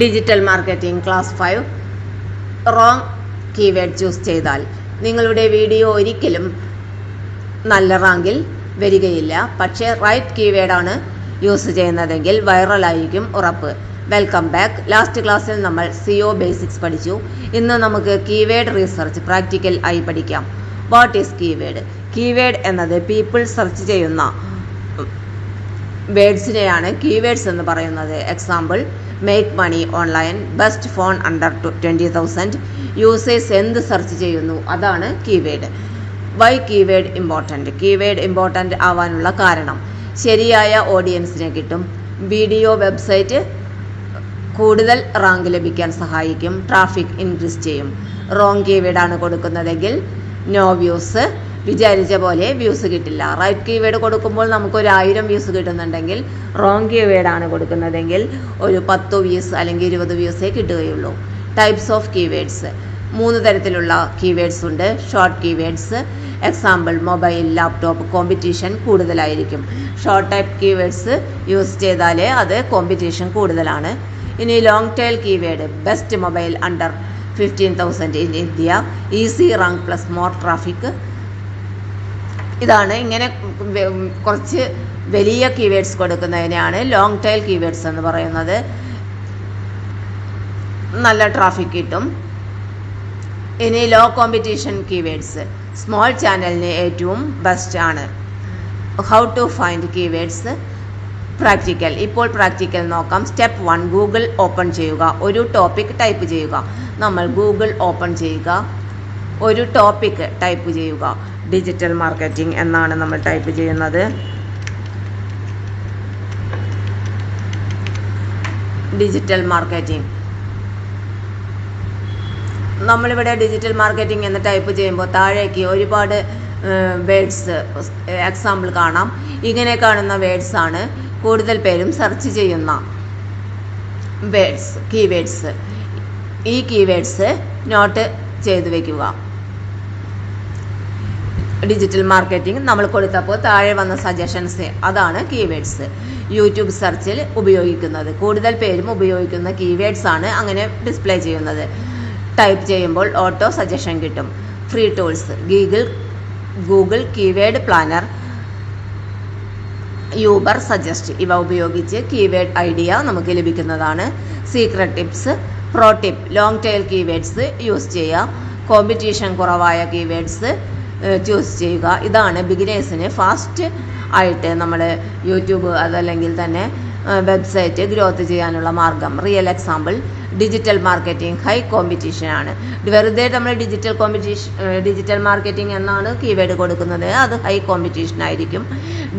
Digital marketing class 5 wrong keyword choose ചെയ്താൽ നിങ്ങളുടെ video ഒരിക്കലും നല്ല റാങ്കിൽ വരികയില്ല. പക്ഷേ റൈറ്റ് കീവേഡാണ് യൂസ് ചെയ്യുന്നതെങ്കിൽ വൈറലായിരിക്കും ഉറപ്പ്. Welcome back. ലാസ്റ്റ് ക്ലാസ്സിൽ നമ്മൾ SEO ബേസിക്സ് പഠിച്ചു. ഇന്ന് നമുക്ക് കീവേഡ് റീസർച്ച് പ്രാക്ടിക്കൽ ആയി പഠിക്കാം. What is keyword? കീവേഡ് എന്നത് പീപ്പിൾ സെർച്ച് ചെയ്യുന്ന വേർഡ്സിനെയാണ് കീവേഡ്സ് എന്ന് പറയുന്നത്. Example: make money online, best phone under 20,000. Users എന്ത് സെർച്ച് ചെയ്യുന്നു, അതാണ് keyword. Why keyword important? Keyword important ആവാനുള്ള കാരണം ശരിയായ ഓഡിയൻസിനെ കിട്ടും. വീഡിയോ വെബ്സൈറ്റ് കൂടുതൽ റാങ്ക് ലഭിക്കാൻ സഹായിക്കും. ട്രാഫിക് ഇൻക്രീസ് ചെയ്യും. റോങ് കീവേഡാണ് കൊടുക്കുന്നതെങ്കിൽ നോ വ്യൂസ്, വിചാരിച്ച പോലെ വ്യൂസ് കിട്ടില്ല. റൈറ്റ് കീവേഡ് കൊടുക്കുമ്പോൾ നമുക്കൊരു 1000 വ്യൂസ് കിട്ടുന്നുണ്ടെങ്കിൽ റോങ് കീവേഡാണ് കൊടുക്കുന്നതെങ്കിൽ ഒരു 10 വ്യൂസ് അല്ലെങ്കിൽ 20 വ്യൂസേ കിട്ടുകയുള്ളൂ. ടൈപ്സ് ഓഫ് കീവേഡ്സ്: 3 തരത്തിലുള്ള കീവേഡ്സ് ഉണ്ട്. Short keywords, example mobile, laptop. Competition കൂടുതലായിരിക്കും. ഷോർട്ട് ടൈപ്പ് കീവേഡ്സ് യൂസ് ചെയ്താൽ അത് കോമ്പറ്റീഷൻ കൂടുതലാണ്. ഇനി long tile keyword: best mobile under 15,000 in India, easy rank plus more traffic. ഇതാണ് ഇങ്ങനെ കുറച്ച് വലിയ കീവേഡ്സ് കൊടുക്കുന്നതിനെയാണ് ലോങ് ടൈൽ കീവേഡ്സ് എന്ന് പറയുന്നത്. നല്ല ട്രാഫിക് കിട്ടും. ഇനി ലോ കോമ്പറ്റീഷൻ കീവേഡ്സ്: സ്മോൾ ചാനലിന് ഏറ്റവും ബെസ്റ്റ് ആണ്. How to find keywords? Practical. ഇപ്പോൾ പ്രാക്ടിക്കൽ നോക്കാം. സ്റ്റെപ്പ് 1: ഗൂഗിൾ ഓപ്പൺ ചെയ്യുക. ഒരു ടോപ്പിക് ടൈപ്പ് ചെയ്യുക. നമ്മൾ ഗൂഗിൾ ഓപ്പൺ ചെയ്യുക, ഒരു ടോപ്പിക് ടൈപ്പ് ചെയ്യുക. ഡിജിറ്റൽ മാർക്കറ്റിംഗ് എന്നാണ് നമ്മൾ ടൈപ്പ് ചെയ്യുന്നത്. Digital marketing. നമ്മളിവിടെ ഡിജിറ്റൽ മാർക്കറ്റിംഗ് എന്ന് ടൈപ്പ് ചെയ്യുമ്പോൾ താഴേക്ക് ഒരുപാട് വേർഡ്സ് എക്സാമ്പിൾ കാണാം. ഇങ്ങനെ കാണുന്ന വേർഡ്സ് ആണ് കൂടുതൽ പേരും സെർച്ച് ചെയ്യുന്ന വേർഡ്സ്, കീവേഡ്സ്. ഈ കീവേഡ്സ് നോട്ട് ചെയ്ത് വയ്ക്കുക. ഡിജിറ്റൽ മാർക്കറ്റിംഗ് നമ്മൾ കൊടുത്തപ്പോൾ താഴെ വന്ന സജഷൻസ്, അതാണ് കീവേഡ്സ്. യൂട്യൂബ് സെർച്ചിൽ ഉപയോഗിക്കുന്നത്, കൂടുതൽ പേരും ഉപയോഗിക്കുന്ന കീവേഡ്സ് ആണ് അങ്ങനെ ഡിസ്പ്ലേ ചെയ്യുന്നത്. ടൈപ്പ് ചെയ്യുമ്പോൾ ഓട്ടോ സജഷൻ കിട്ടും. Free tools: Google keyword planner, Ubersuggest. ഇവ ഉപയോഗിച്ച് കീവേഡ് ഐഡിയ നമുക്ക് ലഭിക്കുന്നതാണ്. Secret tips: pro tip: long tail keywords use ചെയ്യുക. കോമ്പറ്റീഷൻ കുറവായ കീവേഡ്സ് ചൂസ് ചെയ്യുക. ഇതാണ് ബിഗിനേഴ്സിന് ഫാസ്റ്റ് ആയിട്ട് നമ്മൾ യൂട്യൂബ് അതല്ലെങ്കിൽ തന്നെ വെബ്സൈറ്റ് ഗ്രോത്ത് ചെയ്യാനുള്ള മാർഗം. Real example: digital marketing high competition ആണ്. വെറുതെ നമ്മൾ ഡിജിറ്റൽ മാർക്കറ്റിംഗ് എന്നാണ് കീവേഡ് കൊടുക്കുന്നത്, അത് ഹൈ കോമ്പറ്റീഷൻ ആയിരിക്കും.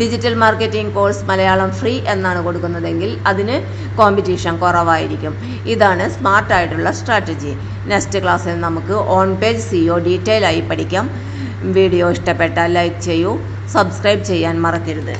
Digital marketing course Malayalam free എന്നാണ് കൊടുക്കുന്നതെങ്കിൽ അതിന് കോമ്പറ്റീഷൻ കുറവായിരിക്കും. ഇതാണ് സ്മാർട്ടായിട്ടുള്ള സ്ട്രാറ്റജി. നെക്സ്റ്റ് ക്ലാസ്സിൽ നമുക്ക് ഓൺ പേജ് SEO ഡീറ്റെയിൽ ആയി പഠിക്കാം. വീഡിയോ ഇഷ്ടപ്പെട്ടാൽ ലൈക്ക് ചെയ്യൂ, സബ്സ്ക്രൈബ് ചെയ്യാൻ മറക്കരുത്.